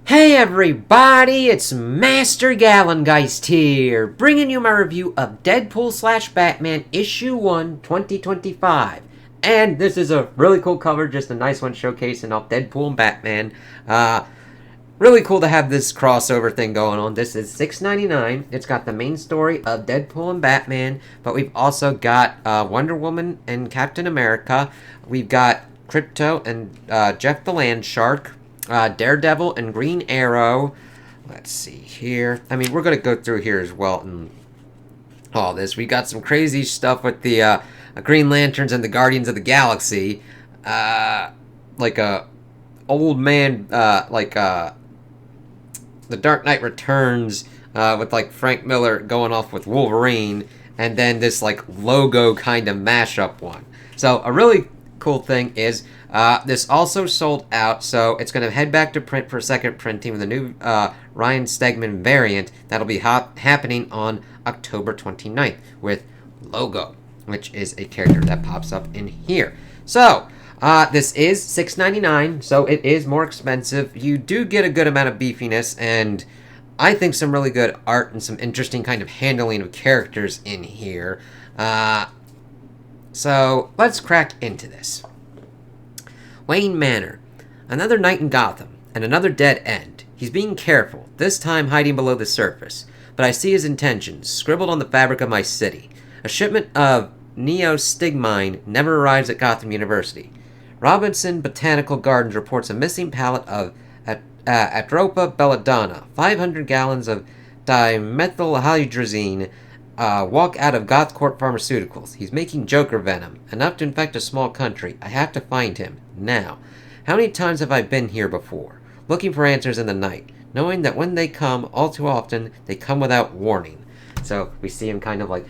Hey everybody, it's Master Gallengeist here, bringing you my review of Deadpool / Batman Issue 1, 2025. And this is a really cool cover, just a nice one showcasing off Deadpool and Batman. Really cool to have this crossover thing going on. This is $6.99. It's got the main story of Deadpool and Batman, but we've also got Wonder Woman and Captain America. We've got Crypto and Jeff the Land Shark. Daredevil and Green Arrow. Let's see here. I mean, we're going to go through here as well and all this. We got some crazy stuff with the Green Lanterns and the Guardians of the Galaxy. Like a old man, The Dark Knight Returns with like Frank Miller going off with Wolverine. And then this like logo kind of mashup one. So a really cool thing is this also sold out, so it's going to head back to print for a second printing with a new Ryan Stegman variant that'll be happening on October 29th with Logo, which is a character that pops up in here. So this is $6.99, so it is more expensive. You do get a good amount of beefiness and I think some really good art and some interesting kind of handling of characters in here. So let's crack into this. Wayne Manor. Another night in Gotham, and another dead end. He's being careful, this time hiding below the surface. But I see his intentions, scribbled on the fabric of my city. A shipment of neostigmine never arrives at Gotham University. Robinson Botanical Gardens reports a missing pallet of Atropa belladonna, 500 gallons of dimethylhydrazine, walk out of Gothcorp Pharmaceuticals. He's making Joker venom, enough to infect a small country. I have to find him, now. How many times have I been here before? Looking for answers in the night, knowing that when they come, all too often, they come without warning. So, we see him kind of like,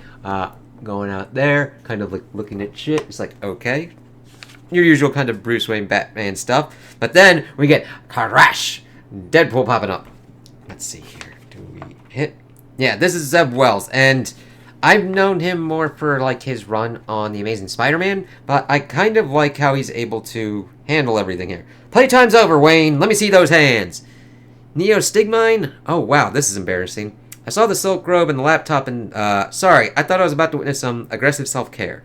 going out there, kind of like looking at shit. It's like, okay. Your usual kind of Bruce Wayne Batman stuff. But then, we get crash! Deadpool popping up. Let's see here. Do we hit? Yeah, this is Zeb Wells, and I've known him more for like his run on The Amazing Spider-Man, but I kind of like how he's able to handle everything here. Playtime's over, Wayne. Let me see those hands. Neostigmine? Oh, wow, this is embarrassing. I saw the silk robe and the laptop and, sorry, I thought I was about to witness some aggressive self-care.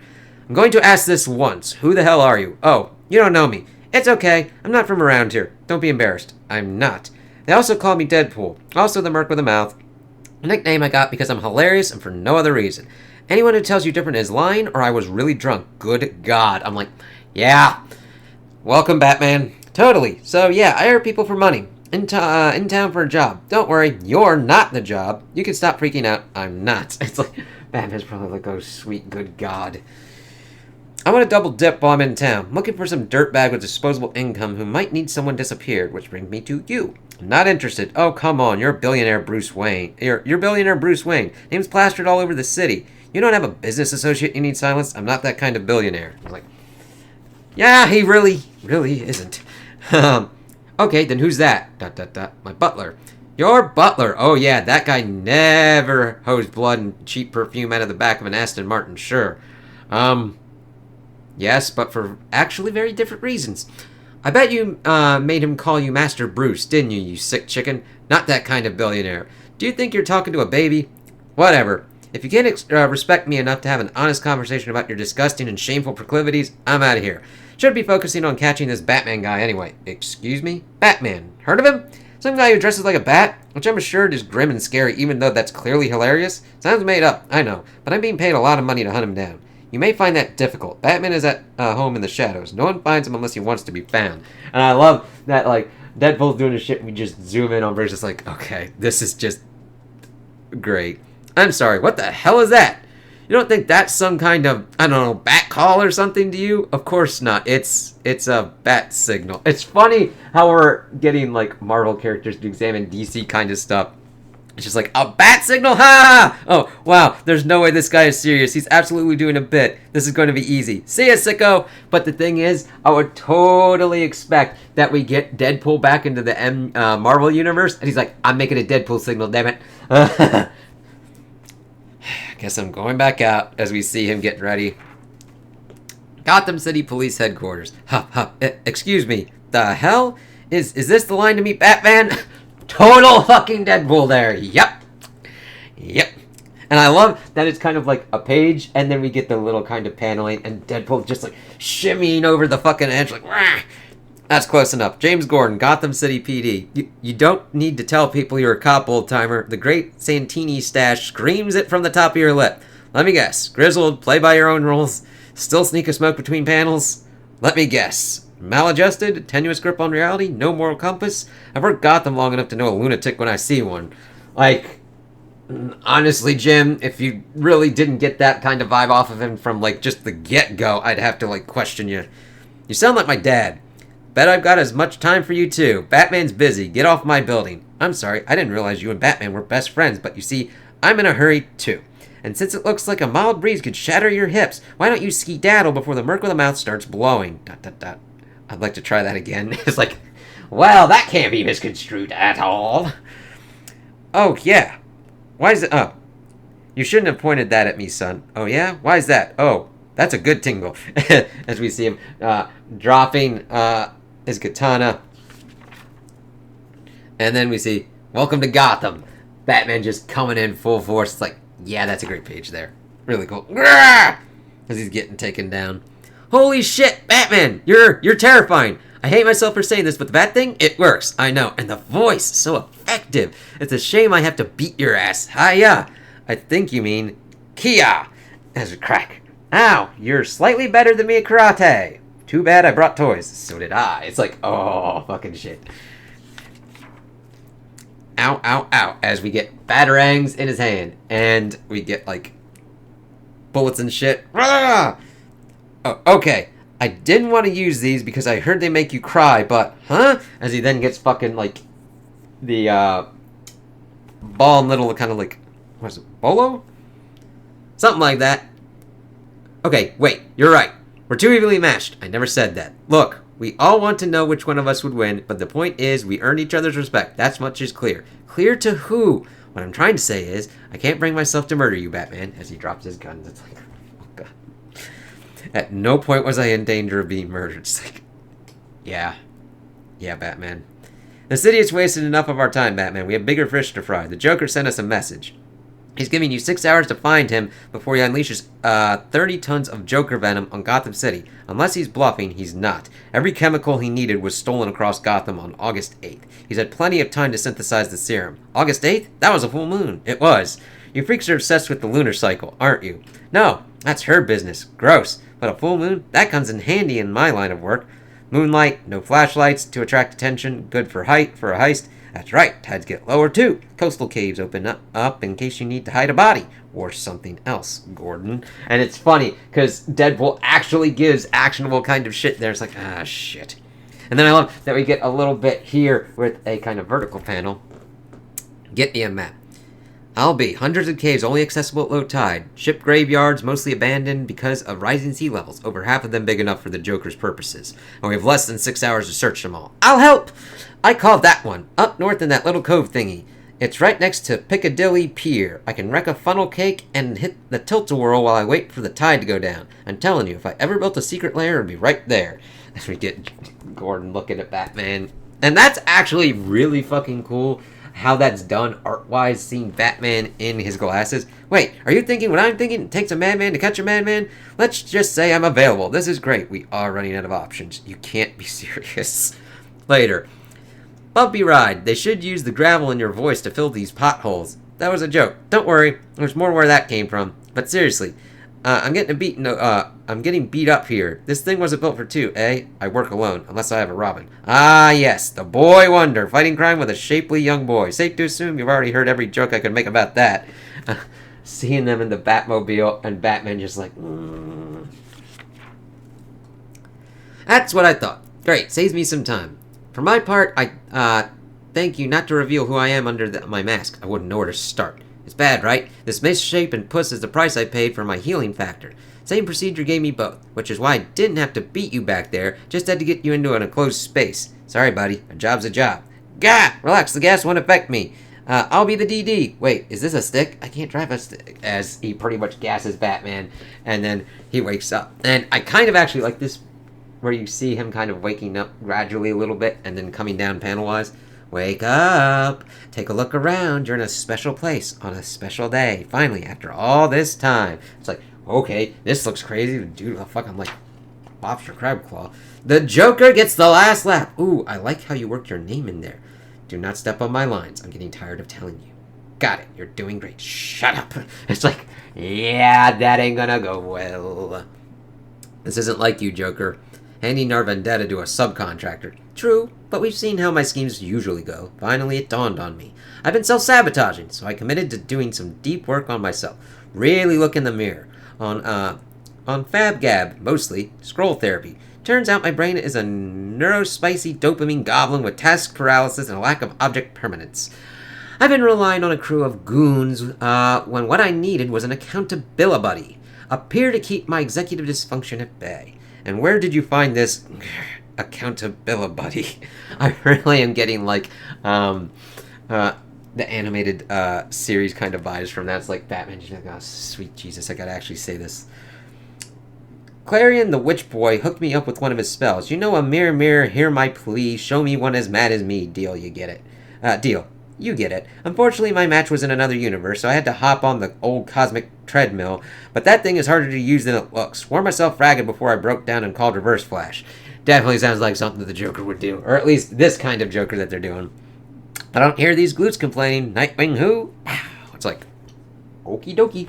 I'm going to ask this once. Who the hell are you? Oh, you don't know me. It's okay. I'm not from around here. Don't be embarrassed. I'm not. They also call me Deadpool. Also the Merc with a mouth. A nickname I got because I'm hilarious and for no other reason. Anyone who tells you different is lying or I was really drunk. Good God. I'm like, yeah. Welcome, Batman. Totally. So, yeah, I hire people for money. In town for a job. Don't worry, you're not the job. You can stop freaking out. I'm not. It's like, Batman's probably like, oh, sweet good God. I want to double dip while I'm in town. I'm looking for some dirtbag with disposable income who might need someone disappeared, which brings me to you. I'm not interested. Oh, come on. You're a billionaire Bruce Wayne. You're billionaire Bruce Wayne. Name's plastered all over the city. You don't have a business associate you need silenced? I'm not that kind of billionaire. I was like, yeah, he really isn't. Okay, then who's that? ... My butler. Your butler. Oh, yeah, that guy never hosed blood and cheap perfume out of the back of an Aston Martin, sure. Yes, but for actually very different reasons. I bet you made him call you Master Bruce, didn't you, you sick chicken? Not that kind of billionaire. Do you think you're talking to a baby? Whatever. If you can't respect me enough to have an honest conversation about your disgusting and shameful proclivities, I'm out of here. Should be focusing on catching this Batman guy anyway. Excuse me? Batman. Heard of him? Some guy who dresses like a bat, which I'm assured is grim and scary even though that's clearly hilarious. Sounds made up, I know, but I'm being paid a lot of money to hunt him down. You may find that difficult. Batman is at home in the shadows. No one finds him unless he wants to be found. And I love that, like, Deadpool's doing his shit and we just zoom in on Bruce. It's like, okay, this is just great. I'm sorry, what the hell is that? You don't think that's some kind of, I don't know, bat call or something to you? Of course not. It's a bat signal. It's funny how we're getting, like, Marvel characters to examine DC kind of stuff. It's just like, a bat signal? Ha! Oh, wow, there's no way this guy is serious. He's absolutely doing a bit. This is going to be easy. See ya, sicko! But the thing is, I would totally expect that we get Deadpool back into the Marvel universe, and he's like, I'm making a Deadpool signal, damn it. Guess I'm going back out as we see him getting ready. Gotham City Police Headquarters. Excuse me, the hell? Is this the line to meet Batman? Total fucking Deadpool there. Yep. And I love that it's kind of like a page, and then we get the little kind of paneling, and Deadpool just like shimmying over the fucking edge, like, wah! That's close enough. James Gordon, Gotham City PD. You don't need to tell people you're a cop, old-timer. The great Santini stash screams it from the top of your lip. Let me guess. Grizzled, play by your own rules, still sneak a smoke between panels? Let me guess. Maladjusted, tenuous grip on reality, no moral compass? I've worked Gotham long enough to know a lunatic when I see one. Like, honestly, Jim, if you really didn't get that kind of vibe off of him from, like, just the get-go, I'd have to, like, question you. You sound like my dad. Bet I've got as much time for you, too. Batman's busy. Get off my building. I'm sorry, I didn't realize you and Batman were best friends, but you see, I'm in a hurry, too. And since it looks like a mild breeze could shatter your hips, why don't you skedaddle before the murk of the mouth starts blowing? ... I'd like to try that again. It's like, well, that can't be misconstrued at all. Oh, yeah. Why is it... Oh. You shouldn't have pointed that at me, son. Oh, yeah? Why is that? Oh, that's a good tingle. As we see him dropping his katana. And then we see, welcome to Gotham. Batman just coming in full force. It's like, yeah, that's a great page there. Really cool. As he's getting taken down. Holy shit, Batman! You're terrifying. I hate myself for saying this, but the bat thing, it works. I know. And the voice, so effective. It's a shame I have to beat your ass. Hiya. I think you mean Kia. As a crack. Ow, you're slightly better than me at karate. Too bad I brought toys. So did I. It's like, oh, fucking shit. Ow, ow, ow. As we get batarangs in his hand. And we get, like, bullets and shit. Ah! Oh, okay. I didn't want to use these because I heard they make you cry, but, huh? As he then gets fucking, like, the, ball and little kind of, like, what is it, bolo? Something like that. Okay, wait, you're right. We're too evenly matched. I never said that. Look, we all want to know which one of us would win, but the point is we earn each other's respect. That's much is clear. Clear to who? What I'm trying to say is, I can't bring myself to murder you, Batman. As he drops his gun, it's like, oh god. At no point was I in danger of being murdered. It's like, yeah. Yeah, Batman. The city has wasted enough of our time, Batman. We have bigger fish to fry. The Joker sent us a message. He's giving you 6 hours to find him before he unleashes 30 tons of Joker venom on Gotham City. Unless he's bluffing, he's not. Every chemical he needed was stolen across Gotham on August 8th. He's had plenty of time to synthesize the serum. August 8th? That was a full moon. It was. You freaks are obsessed with the lunar cycle, aren't you? No, that's her business. Gross. But a full moon? That comes in handy in my line of work. Moonlight, no flashlights to attract attention, good for a heist. That's right, tides get lower too. Coastal caves open up in case you need to hide a body. Or something else, Gordon. And it's funny, because Deadpool actually gives actionable kind of shit there. It's like, ah, shit. And then I love that we get a little bit here with a kind of vertical panel. Get me a map. I'll be. Hundreds of caves only accessible at low tide. Ship graveyards mostly abandoned because of rising sea levels. Over half of them big enough for the Joker's purposes. And we have less than 6 hours to search them all. I'll help! I called that one. Up north in that little cove thingy. It's right next to Piccadilly Pier. I can wreck a funnel cake and hit the tilt-a-whirl while I wait for the tide to go down. I'm telling you, if I ever built a secret lair, it'd be right there. As we get Gordon looking at Batman. And that's actually really fucking cool. How that's done art-wise, seeing Batman in his glasses. Wait, are you thinking what I'm thinking? It takes a madman to catch a madman? Let's just say I'm available. This is great. We are running out of options. You can't be serious. Later. Bumpy ride. They should use the gravel in your voice to fill these potholes. That was a joke. Don't worry. There's more where that came from. But seriously, I'm getting beat up here. This thing wasn't built for two, eh? I work alone, unless I have a Robin. Ah, yes, the boy wonder, fighting crime with a shapely young boy. Safe to assume you've already heard every joke I could make about that. Seeing them in the Batmobile, and Batman just like, That's what I thought. Great, saves me some time. For my part, I thank you not to reveal who I am under my mask. I wouldn't know where to start. It's bad, right? This misshapen puss is the price I paid for my healing factor. Same procedure gave me both, which is why I didn't have to beat you back there, just had to get you into an enclosed space. Sorry, buddy. A job's a job. Gah! Relax, the gas won't affect me. I'll be the DD. Wait, is this a stick? I can't drive a stick. As he pretty much gasses Batman, and then he wakes up. And I kind of actually like this where you see him kind of waking up gradually a little bit and then coming down panel-wise. Wake up! Take a look around. You're in a special place on a special day. Finally, after all this time. It's like, okay, this looks crazy. Dude, the fuck, I'm like Lobster Crab Claw. The Joker gets the last laugh. Ooh, I like how you worked your name in there. Do not step on my lines. I'm getting tired of telling you. Got it. You're doing great. Shut up. It's like, yeah, that ain't gonna go well. This isn't like you, Joker. Handing our vendetta to a subcontractor. True, but we've seen how my schemes usually go. Finally, it dawned on me. I've been self-sabotaging, so I committed to doing some deep work on myself. Really look in the mirror. On FabGab, mostly. Scroll therapy. Turns out my brain is a neurospicy dopamine goblin with task paralysis and a lack of object permanence. I've been relying on a crew of goons when what I needed was an accountability buddy. A peer to keep my executive dysfunction at bay. And where did you find this accountability buddy? I really am getting like the animated series kind of vibes from that. It's like Batman. She's like, oh, sweet Jesus, I gotta actually say this. Clarion the Witch Boy hooked me up with one of his spells. You know, a mirror, mirror, hear my plea, show me one as mad as me. Deal, you get it. Deal. You get it. Unfortunately, my match was in another universe, so I had to hop on the old cosmic treadmill, but that thing is harder to use than it looks. Wore myself ragged before I broke down and called Reverse Flash. Definitely sounds like something that the Joker would do, or at least this kind of Joker that they're doing. I don't hear these glutes complaining. Nightwing who? It's like, okie dokie.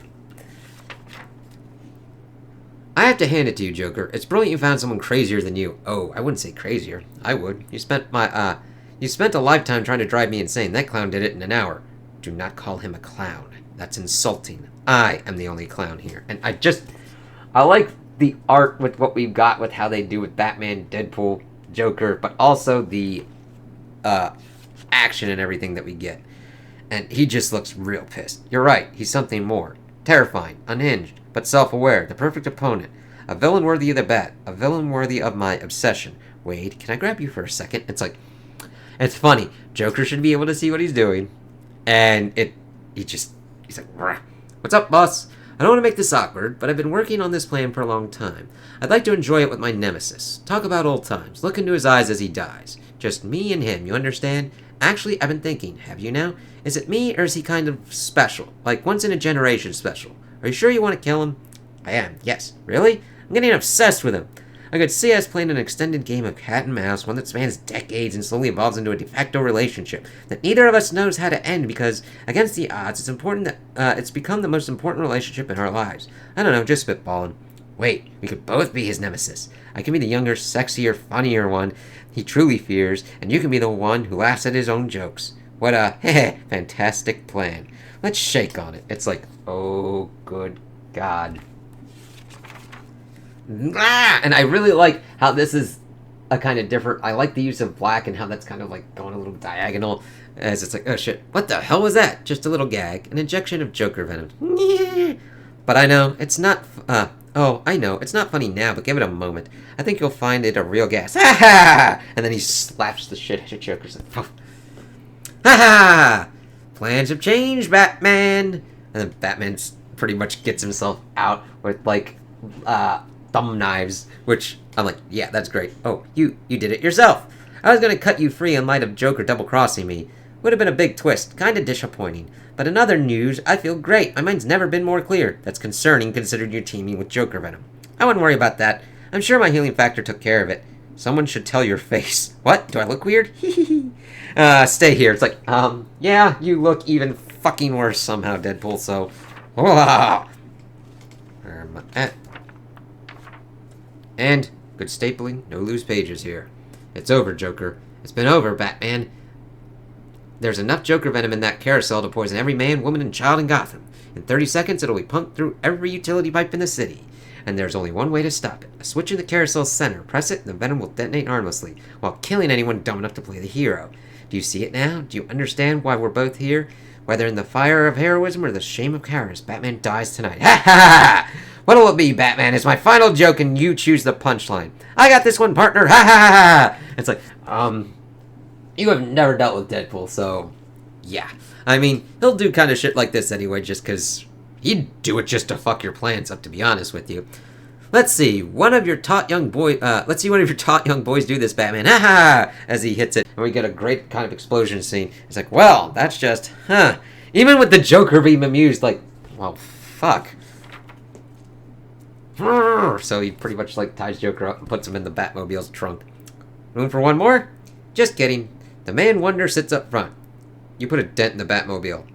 I have to hand it to you, Joker. It's brilliant you found someone crazier than you. Oh, I wouldn't say crazier. I would. You spent a lifetime trying to drive me insane. That clown did it in an hour. Do not call him a clown. That's insulting. I am the only clown here. And I like the art with what we've got with how they do with Batman, Deadpool, Joker, but also the action and everything that we get. And he just looks real pissed. You're right. He's something more. Terrifying, unhinged, but self-aware. The perfect opponent. A villain worthy of the bat. A villain worthy of my obsession. Wade, can I grab you for a second? It's like, it's funny. Joker should be able to see what he's doing. And he's like, "Rah. What's up, boss? I don't want to make this awkward, but I've been working on this plan for a long time. I'd like to enjoy it with my nemesis. Talk about old times. Look into his eyes as he dies. Just me and him, you understand? Actually, I've been thinking, have you now? Is it me, or is he kind of special? Like once in a generation special? Are you sure you want to kill him? I am, yes. Really? I'm getting obsessed with him. I could see us playing an extended game of cat and mouse, one that spans decades and slowly evolves into a de facto relationship that neither of us knows how to end because, against the odds, it's important that it's become the most important relationship in our lives. I don't know, just spitballing. Wait, we could both be his nemesis. I can be the younger, sexier, funnier one he truly fears, and you can be the one who laughs at his own jokes. What a fantastic plan. Let's shake on it. It's like, oh, good God. And I really like how this is a kind of different. I like the use of black and how that's kind of like going a little diagonal as it's like, oh shit, what the hell was that? Just a little gag, an injection of Joker venom. But I know it's not. I know it's not funny now, but give it a moment. I think you'll find it a real gas. Ha ha! And then he slaps the shit out of Joker's like, ha ha! Plans have changed, Batman. And then Batman pretty much gets himself out with like thumb knives, which I'm like, yeah, that's great. Oh, you did it yourself. I was gonna cut you free in light of Joker double-crossing me. Would have been a big twist, kinda disappointing. But in other news, I feel great. My mind's never been more clear. That's concerning considering you're teaming with Joker Venom. I wouldn't worry about that. I'm sure my healing factor took care of it. Someone should tell your face. What? Do I look weird? Stay here. It's like, yeah, you look even fucking worse somehow, Deadpool, so... Where am I at? And, good stapling, no loose pages here. It's over, Joker. It's been over, Batman. There's enough Joker venom in that carousel to poison every man, woman, and child in Gotham. In 30 seconds, it'll be pumped through every utility pipe in the city. And there's only one way to stop it. A switch in the carousel's center. Press it, and the venom will detonate harmlessly, while killing anyone dumb enough to play the hero. Do you see it now? Do you understand why we're both here? Whether in the fire of heroism or the shame of cowardice, Batman dies tonight. Ha ha ha! What'll it be, Batman? It's my final joke, and you choose the punchline. I got this one, partner. Ha ha ha! It's like, you have never dealt with Deadpool, so yeah. I mean, he'll do kind of shit like this anyway, just because he'd do it just to fuck your plans up, to be honest with you. Let's see one of your taught young boys do this, Batman. Ha ha! As he hits it, and we get a great kind of explosion scene. It's like, well, that's just, Even with the Joker being amused, like, well, fuck. So he pretty much like ties Joker up and puts him in the Batmobile's trunk. Room for one more? Just kidding. The Man Wonder sits up front. You put a dent in the Batmobile.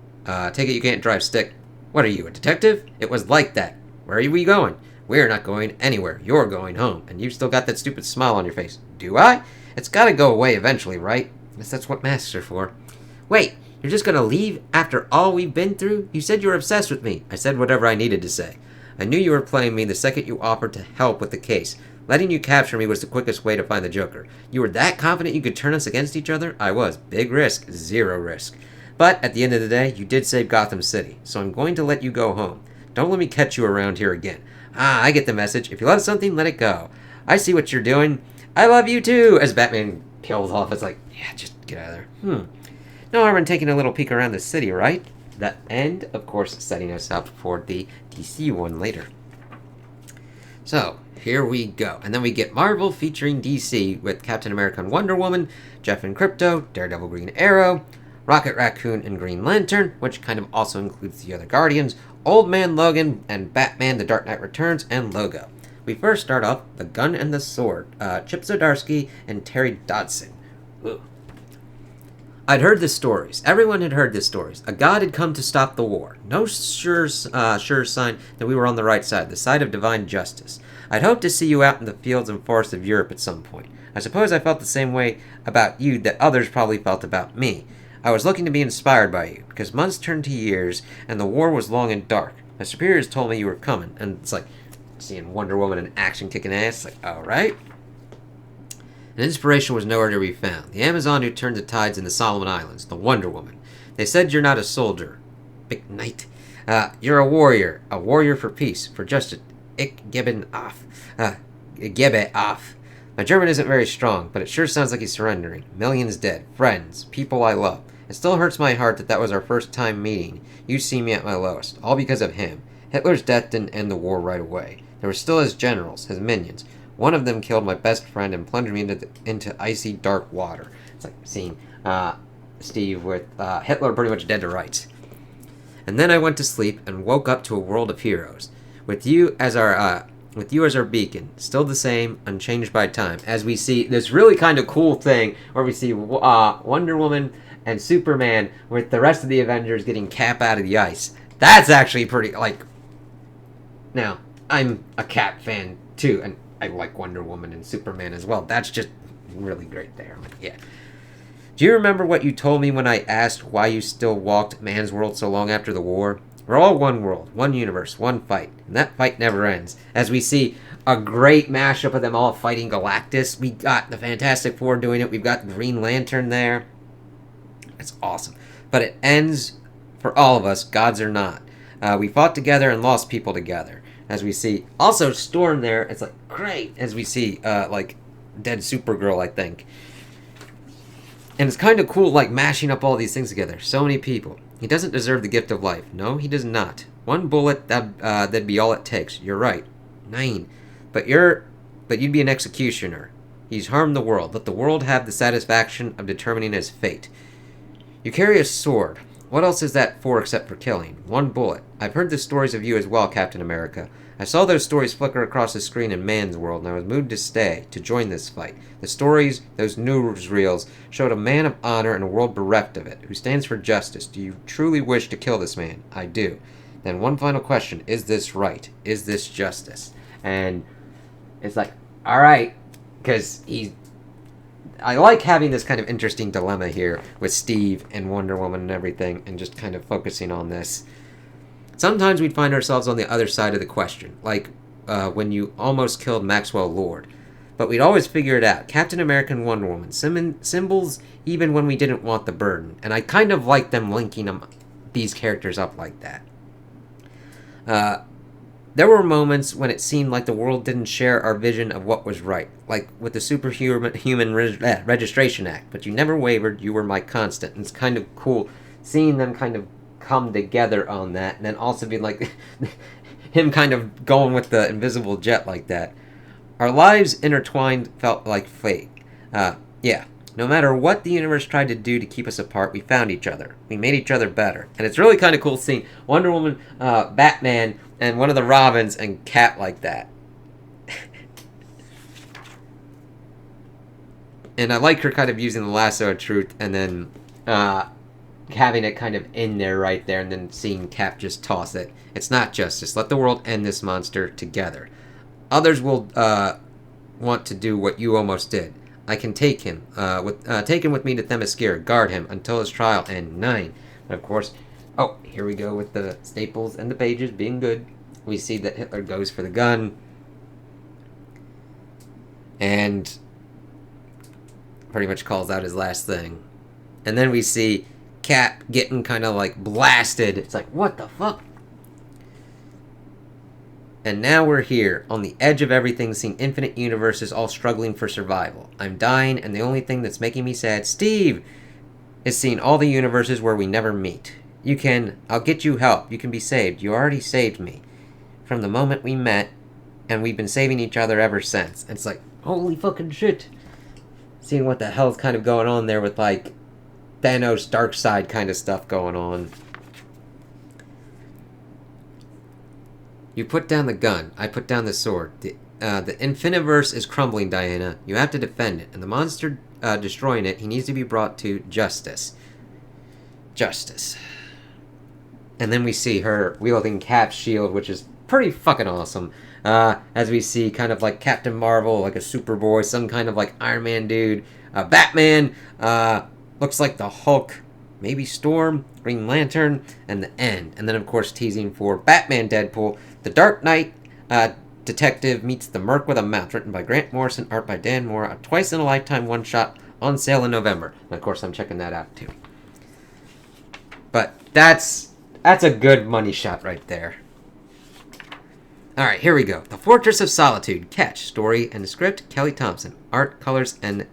Take it you can't drive stick. What are you, a detective? It was like that. Where are we going? We're not going anywhere. You're going home. And you've still got that stupid smile on your face. Do I? It's gotta go away eventually, right? Guess that's what masks are for. Wait, you're just gonna leave after all we've been through? You said you were obsessed with me. I said whatever I needed to say. I knew you were playing me the second you offered to help with the case. Letting you capture me was the quickest way to find the Joker. You were that confident you could turn us against each other? I was. Big risk, zero risk. But at the end of the day, you did save Gotham City, so I'm going to let you go home. Don't let me catch you around here again. I get the message. If you love something, let it go. I see what you're doing. I love you too. As Batman peels off, it's like, yeah, just get out of there. No harm in taking a little peek around the city, right? The end, of course, setting us up for the DC one later. So, here we go. And then we get Marvel featuring DC with Captain America and Wonder Woman, Jeff and Crypto, Daredevil, Green Arrow, Rocket Raccoon and Green Lantern, which kind of also includes the other Guardians, Old Man Logan, and Batman The Dark Knight Returns, and Logo. We first start off The Gun and the Sword, Chip Zdarsky and Terry Dodson. Ooh. I'd heard the stories. Everyone had heard the stories. A god had come to stop the war. No sure sign that we were on the right side, the side of divine justice. I'd hoped to see you out in the fields and forests of Europe at some point. I suppose I felt the same way about you that others probably felt about me. I was looking to be inspired by you, because months turned to years, and the war was long and dark. My superiors told me you were coming, and it's like, seeing Wonder Woman in action kicking ass, like, alright. An inspiration was nowhere to be found. The Amazon who turned the tides in the Solomon Islands, the Wonder Woman. They said you're not a soldier. Big knight. You're a warrior for peace, for justice. Ich gebe auf. Gebe auf. My German isn't very strong, but it sure sounds like he's surrendering. Millions dead. Friends. People I love. It still hurts my heart that was our first time meeting. You see me at my lowest. All because of him. Hitler's death didn't end the war right away. There were still his generals, his minions. One of them killed my best friend and plunged me into icy, dark water. It's like seeing Steve with Hitler pretty much dead to rights. And then I went to sleep and woke up to a world of heroes. With you as our beacon, still the same, unchanged by time. As we see this really kind of cool thing where we see Wonder Woman and Superman with the rest of the Avengers getting Cap out of the ice. That's actually pretty, like... Now, I'm a Cap fan too, and I like Wonder Woman and Superman as well. That's just really great there. Like, yeah. Do you remember what you told me when I asked why you still walked man's world so long after the war? We're all one world, one universe, one fight, and that fight never ends. As we see a great mashup of them all fighting Galactus. We got the Fantastic Four doing it. We've got Green Lantern there. It's awesome. But it ends, for all of us, gods or not. We fought together and lost people together. As we see, also Storm there, it's like, great. As we see, like, dead Supergirl, I think. And it's kind of cool, like, mashing up all these things together. So many people. He doesn't deserve the gift of life. No, he does not. One bullet, that'd be all it takes. You're right. 9. But you'd be an executioner. He's harmed the world. Let the world have the satisfaction of determining his fate. You carry a sword. What else is that for except for killing? One bullet. I've heard the stories of you as well, Captain America. I saw those stories flicker across the screen in Man's World, and I was moved to stay, to join this fight. The stories, those newsreels, showed a man of honor in a world bereft of it, who stands for justice. Do you truly wish to kill this man? I do. Then one final question. Is this right? Is this justice? And it's like, alright, because I like having this kind of interesting dilemma here with Steve and Wonder Woman and everything, and just kind of focusing on this. Sometimes we'd find ourselves on the other side of the question, like when you almost killed Maxwell Lord. But we'd always figure it out. Captain America and Wonder Woman, symbols even when we didn't want the burden. And I kind of like them linking these characters up like that. There were moments when it seemed like the world didn't share our vision of what was right, like with the Superhuman Registration Act, but you never wavered, you were my constant. And it's kind of cool seeing them kind of come together on that, and then also being like, him kind of going with the invisible jet like that. Our lives intertwined felt like fate. Yeah. No matter what the universe tried to do to keep us apart, we found each other. We made each other better. And it's really kind of cool seeing Wonder Woman, Batman, and one of the Robins and Cat like that. And I like her kind of using the lasso of truth and then having it kind of in there right there and then seeing Cap just toss it. It's not justice. Let the world end this monster together. Others will want to do what you almost did. I can take him with me to Themyscira, guard him until his trial and 9. And of course, oh, here we go with the staples and the pages being good. We see that Hitler goes for the gun. And pretty much calls out his last thing. And then we see Cap getting kind of like blasted. It's like, what the fuck? And now we're here, on the edge of everything, seeing infinite universes all struggling for survival. I'm dying, and the only thing that's making me sad, Steve, is seeing all the universes where we never meet. I'll get you help. You can be saved. You already saved me. From the moment we met, and we've been saving each other ever since. And it's like, holy fucking shit. Seeing what the hell's kind of going on there with, like, Thanos' dark side kind of stuff going on. You put down the gun. I put down the sword. The Infiniverse is crumbling, Diana. You have to defend it. And the monster destroying it, he needs to be brought to justice. Justice. And then we see her wielding Cap's shield, which is pretty fucking awesome. As we see kind of like Captain Marvel, like a Superboy, some kind of like Iron Man dude. Batman, looks like the Hulk, maybe Storm, Green Lantern, and the End. And then, of course, teasing for Batman Deadpool. The Dark Knight Detective meets the Merc with a Mouth, written by Grant Morrison, art by Dan Moore, a twice-in-a-lifetime one-shot on sale in November. And, of course, I'm checking that out, too. But that's a good money shot right there. Alright, here we go. The Fortress of Solitude. Catch. Story and script, Kelly Thompson. Art, colors, and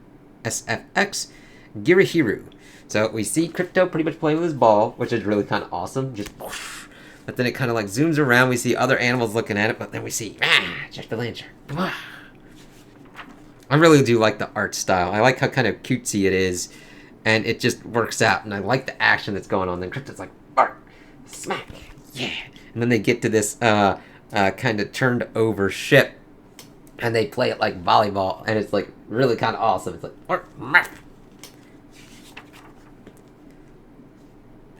SFX, Girihiru. So we see Crypto pretty much playing with his ball, which is really kind of awesome. Just whoosh. But then it kind of like zooms around. We see other animals looking at it, but then we see Jack the Lantern. I really do like the art style. I like how kind of cutesy it is, and it just works out. And I like the action that's going on. Then Crypto's like, bark, smack, yeah. And then they get to this kind of turned over ship, and they play it like volleyball, and it's like really kind of awesome. It's like, bark,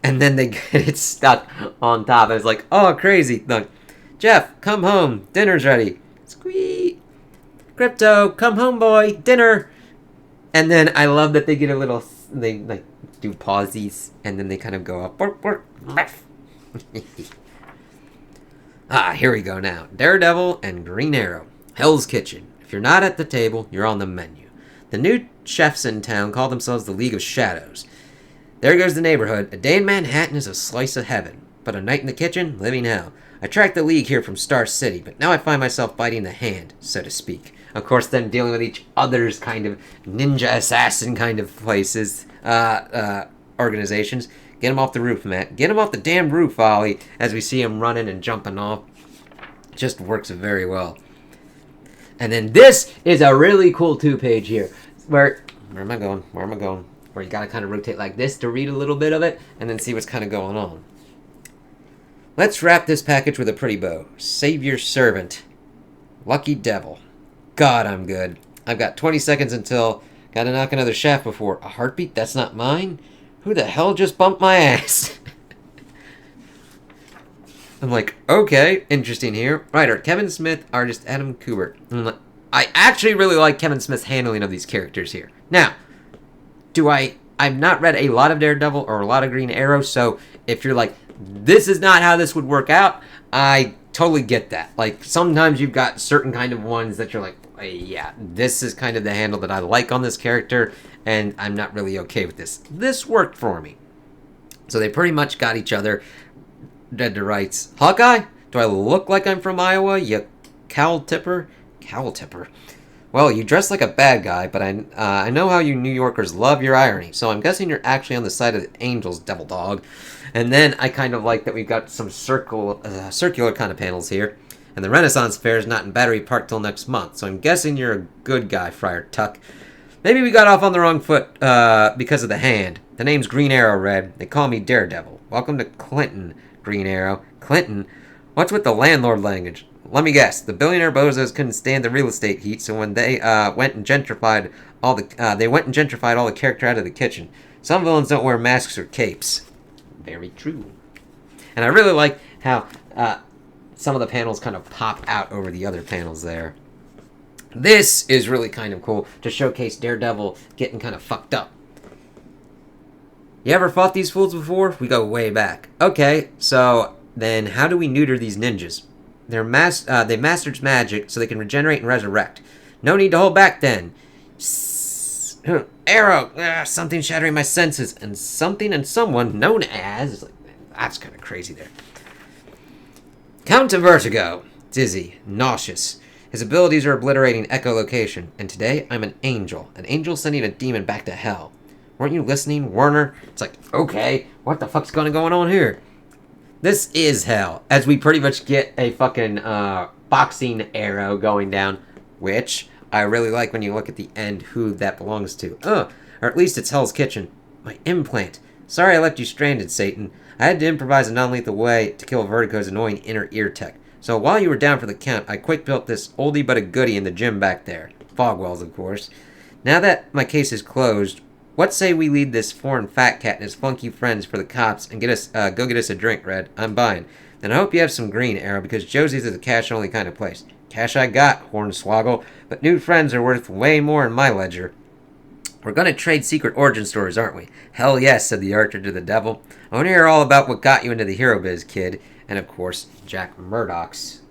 and then they get it stuck on top. And it's like, oh, crazy. Like, Jeff, come home. Dinner's ready. Squeak. Crypto, come home, boy. Dinner. And then I love that they get a little, they like do pauses. And then they kind of go up. Bork, bork. Here we go now. Daredevil and Green Arrow. Hell's Kitchen. If you're not at the table, you're on the menu. The new chefs in town call themselves the League of Shadows. There goes the neighborhood. A day in Manhattan is a slice of heaven, but a night in the kitchen, living hell. I tracked the League here from Star City, but now I find myself biting the hand, so to speak. Of course, then dealing with each other's kind of ninja assassin kind of places, organizations. Get him off the roof, Matt. Get him off the damn roof, Ollie, as we see him running and jumping off. Just works very well. And then this is a really cool 2-page here, where am I going? Where you gotta kind of rotate like this to read a little bit of it, and then see what's kind of going on. Let's wrap this package with a pretty bow. Save your servant. Lucky Devil. God, I'm good. I've got 20 seconds until... Gotta knock another shaft before... A heartbeat? That's not mine? Who the hell just bumped my ass? I'm like, okay, interesting here. Writer, Kevin Smith. Artist, Adam Kubert. I actually really like Kevin Smith's handling of these characters here. Now... I've not read a lot of Daredevil or a lot of Green Arrow, so if you're like, this is not how this would work out, I totally get that. Like, sometimes you've got certain kind of ones that you're like, yeah, this is kind of the handle that I like on this character, and I'm not really okay with this. This worked for me. So they pretty much got each other dead to rights. Hawkeye? Do I look like I'm from Iowa, you cowl tipper? Cowl tipper. Well, you dress like a bad guy, but I know how you New Yorkers love your irony, so I'm guessing you're actually on the side of the angels, devil dog. And then I kind of like that we've got some circular kind of panels here. And the Renaissance Fair is not in Battery Park till next month, so I'm guessing you're a good guy, Friar Tuck. Maybe we got off on the wrong foot because of the hand. The name's Green Arrow, Red. They call me Daredevil. Welcome to Clinton, Green Arrow. Clinton? What's with the landlord language? Let me guess. The billionaire bozos couldn't stand the real estate heat, so when they went and gentrified all the character out of the kitchen. Some villains don't wear masks or capes. Very true. And I really like how some of the panels kind of pop out over the other panels there. This is really kind of cool to showcase Daredevil getting kind of fucked up. You ever fought these fools before? We go way back. Okay, so then how do we neuter these ninjas? They've mastered magic so they can regenerate and resurrect. No need to hold back then. Arrow! Something shattering my senses. And something and someone known as... That's kind of crazy there. Count to Vertigo. Dizzy. Nauseous. His abilities are obliterating echolocation. And today, I'm an angel. An angel sending a demon back to hell. Weren't you listening, Warner? It's like, okay, what the fuck's going on here? This is hell. As we pretty much get a fucking boxing arrow going down. Which... I really like when you look at the end who that belongs to. Or at least it's Hell's Kitchen. My implant. Sorry I left you stranded, Satan. I had to improvise a non-lethal way to kill Vertigo's annoying inner ear tech. So while you were down for the count, I quick built this oldie but a goodie in the gym back there. Fogwell's, of course. Now that my case is closed, what say we lead this foreign fat cat and his funky friends for the cops and go get us a drink, Red? I'm buying. Then I hope you have some green, Arrow, because Josie's is a cash-only kind of place. Cash I got, Hornswoggle, but new friends are worth way more in my ledger. We're gonna trade secret origin stories, aren't we? Hell yes, said the archer to the devil. I want to hear all about what got you into the hero biz, kid. And of course, Jack Murdoch's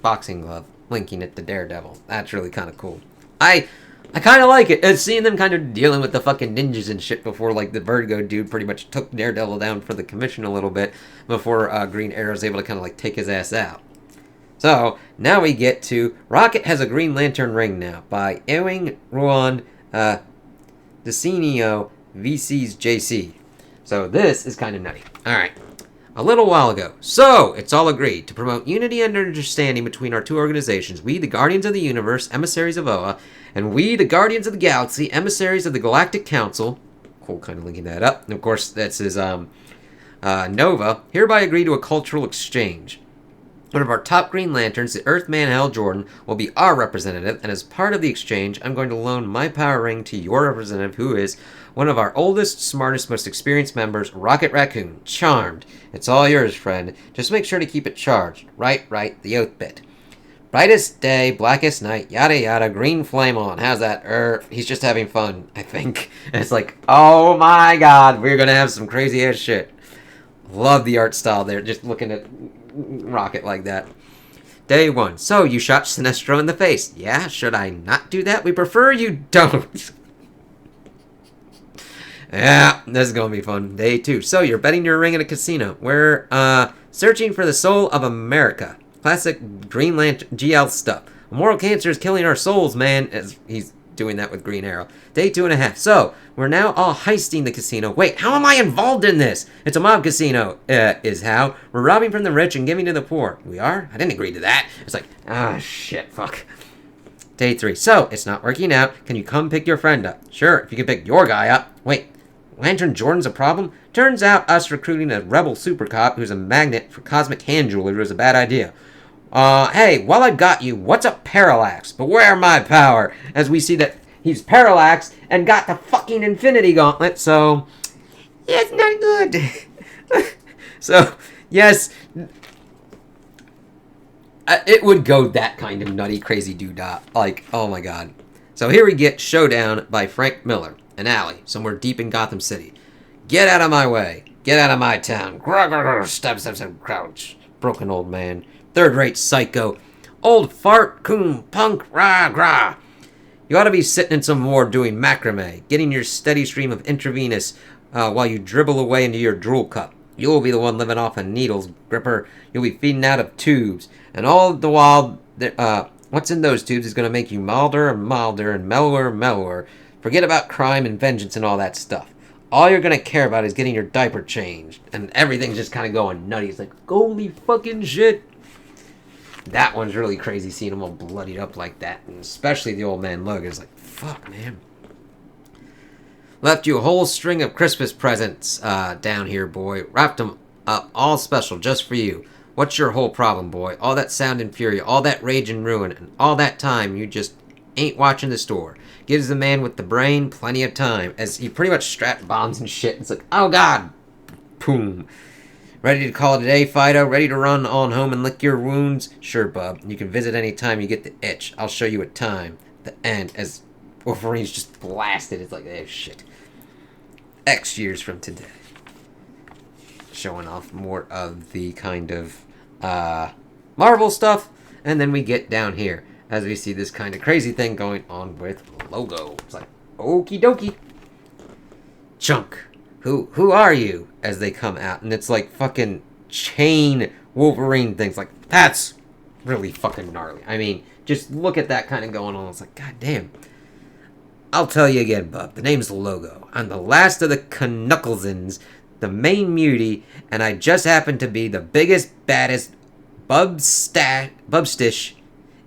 boxing glove, linking it to Daredevil. That's really kind of cool. I kind of like it. Seeing them kind of dealing with the fucking ninjas and shit before, like, the Vertigo dude pretty much took Daredevil down for the commission a little bit before Green Arrow's able to kind of, like, take his ass out. So, now we get to Rocket has a Green Lantern ring now by Ewing Ruan Decenio VC's JC. So, this is kind of nutty. Alright. A little while ago. So, it's all agreed to promote unity and understanding between our two organizations. We, the Guardians of the Universe, emissaries of Oa, and we, the Guardians of the Galaxy, emissaries of the Galactic Council. Cool, kind of linking that up. And of course, that's his Nova. Hereby agree to a cultural exchange. One of our top Green Lanterns, the Earthman Hal Jordan, will be our representative, and as part of the exchange, I'm going to loan my power ring to your representative, who is one of our oldest, smartest, most experienced members, Rocket Raccoon. Charmed. It's all yours, friend. Just make sure to keep it charged. Right, the oath bit. Brightest day, blackest night, yada yada, green flame on. How's that? He's just having fun, I think. And it's like, oh my god, we're gonna have some crazy ass shit. Love the art style there, just looking at Rocket like that. Day 1. So, you shot Sinestro in the face. Yeah, should I not do that? We prefer you don't. Yeah, this is gonna be fun. Day 2. So, you're betting your ring at a casino. We're, searching for the soul of America. Classic Green Lantern GL stuff. A moral cancer is killing our souls, man. As he's doing that with Green Arrow. Day 2.5. So, we're now all heisting the casino. Wait, how am I involved in this? It's a mob casino, is how. We're robbing from the rich and giving to the poor. We are? I didn't agree to that. It's like, shit, fuck. Day 3. So, it's not working out. Can you come pick your friend up? Sure, if you can pick your guy up. Wait, Lantern Jordan's a problem? Turns out us recruiting a rebel super cop who's a magnet for cosmic hand jewelry was a bad idea. Hey, while I got you, what's a parallax? Beware my power! As we see that he's parallaxed and got the fucking Infinity Gauntlet, so... yeah, it's not good. So, yes... it would go that kind of nutty, crazy doo-dah. Like, oh my god. So here we get Showdown by Frank Miller, an alley, somewhere deep in Gotham City. Get out of my way. Get out of my town. Stab, crouch. Broken old man. Third-rate psycho. Old fart, coon, punk, rah. You ought to be sitting in some ward doing macrame, getting your steady stream of intravenous while you dribble away into your drool cup. You'll be the one living off of needles, Gripper. You'll be feeding out of tubes. And all the while What's in those tubes is going to make you milder and milder and mellower and mellower. Forget about crime and vengeance and all that stuff. All you're going to care about is getting your diaper changed. And everything's just kind of going nutty. It's like, holy fucking shit. That one's really crazy, seeing him all bloodied up like that. And especially the old man Logan. It's like, fuck, man. Left you a whole string of Christmas presents down here, boy. Wrapped them up all special just for you. What's your whole problem, boy? All that sound and fury, all that rage and ruin, and all that time you just ain't watching the store. Gives the man with the brain plenty of time, as he pretty much strapped bombs and shit. It's like, oh god! Boom. Ready to call it a day, Fido? Ready to run on home and lick your wounds? Sure, bub. You can visit any time you get the itch. I'll show you a time. The end, as Wolverine's just blasted. It's like, oh shit. X years from today. Showing off more of the kind of Marvel stuff, and then we get down here as we see this kind of crazy thing going on with Logo. It's like, okie dokie. Chunk, who are you? As they come out, and it's like fucking chain Wolverine things. Like, that's really fucking gnarly. I mean, just look at that kind of going on. It's like, god damn. I'll tell you again, bub. The name's Logo. I'm the last of the Knucklesons, the main mutie, and I just happen to be the biggest, baddest bubstish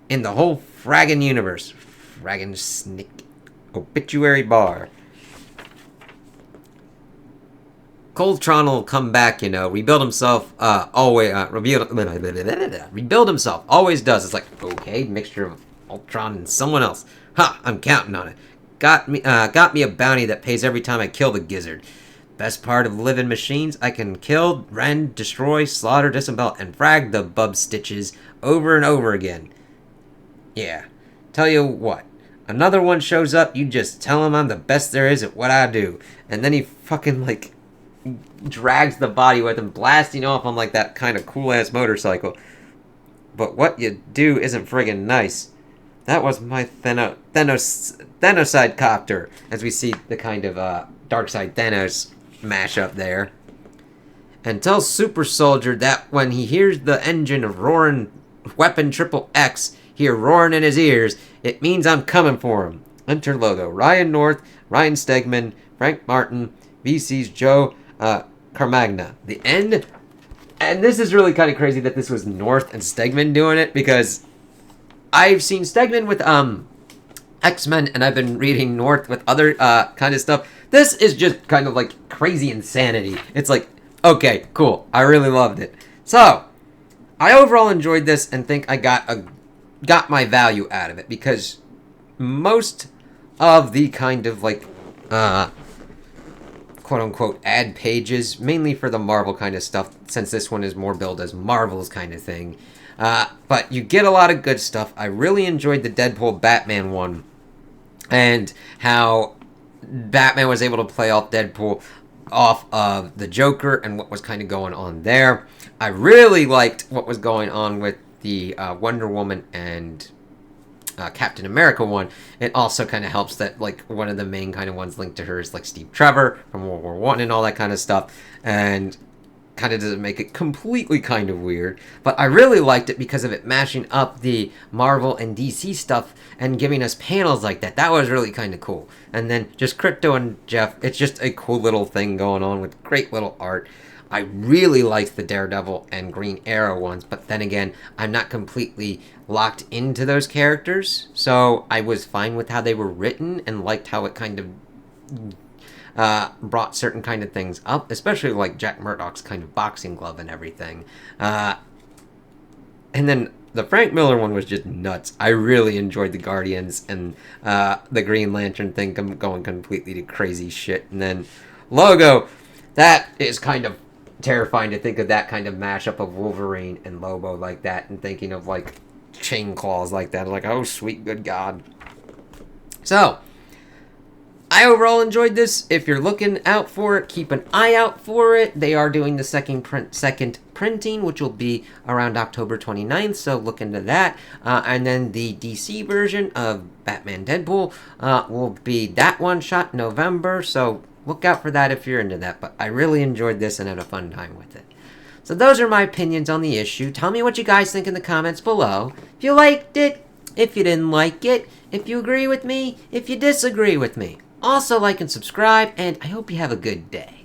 in the whole fraggin' universe. Fraggin' snick. Obituary bar. Coltron will come back, you know, rebuild himself, rebuild himself, always does. It's like, okay, mixture of Ultron and someone else. Ha, I'm counting on it. Got me a bounty that pays every time I kill the gizzard. Best part of living machines, I can kill, rend, destroy, slaughter, disembowel, and frag the bub stitches over and over again. Yeah. Tell you what. Another one shows up, you just tell him I'm the best there is at what I do. And then he fucking, like, drags the body with him, blasting off on, like, that kind of cool-ass motorcycle. But what you do isn't friggin' nice. That was my Thanoside copter. As we see the kind of, Darkseid Thanos mash up there. And tells Super Soldier that when he hears the engine of roaring weapon triple X here roaring in his ears, it means I'm coming for him. Enter Logo. Ryan North, Ryan Stegman, Frank Martin, VC's Joe Carmagna. The end. And this is really kind of crazy that this was North and Stegman doing it, because I've seen Stegman with X-Men, and I've been reading North with other kind of stuff. This is just kind of like crazy insanity. It's like, okay, cool. I really loved it. So, I overall enjoyed this and think I got my value out of it, because most of the kind of like quote-unquote ad pages, mainly for the Marvel kind of stuff, since this one is more billed as Marvel's kind of thing. But you get a lot of good stuff. I really enjoyed the Deadpool Batman one, and how Batman was able to play off Deadpool off of the Joker and what was kind of going on there. I really liked what was going on with the Wonder Woman and Captain America one. It also kind of helps that, like, one of the main kind of ones linked to her is like Steve Trevor from World War One and all that kind of stuff, and kind of doesn't make it completely kind of weird. But I really liked it because of it mashing up the Marvel and DC stuff and giving us panels like that. That was really kind of cool. And then just Crypto and Jeff, it's just a cool little thing going on with great little art. I really liked the Daredevil and Green Arrow ones, but then again, I'm not completely locked into those characters, so I was fine with how they were written and liked how it kind of brought certain kind of things up, especially like Jack Murdoch's kind of boxing glove and everything. And then the Frank Miller one was just nuts. I really enjoyed the Guardians and the Green Lantern thing going completely to crazy shit. And then Logo, that is kind of terrifying to think of that kind of mashup of Wolverine and Lobo like that, and thinking of like chain claws like that. Like, oh sweet good God. So I overall enjoyed this. If you're looking out for it, keep an eye out for it. They are doing the second printing, which will be around October 29th, so look into that. And then the DC version of Batman Deadpool will be that one shot in November, so look out for that if you're into that. But I really enjoyed this and had a fun time with it. So those are my opinions on the issue. Tell me what you guys think in the comments below. If you liked it, if you didn't like it, if you agree with me, if you disagree with me. Also like and subscribe, and I hope you have a good day.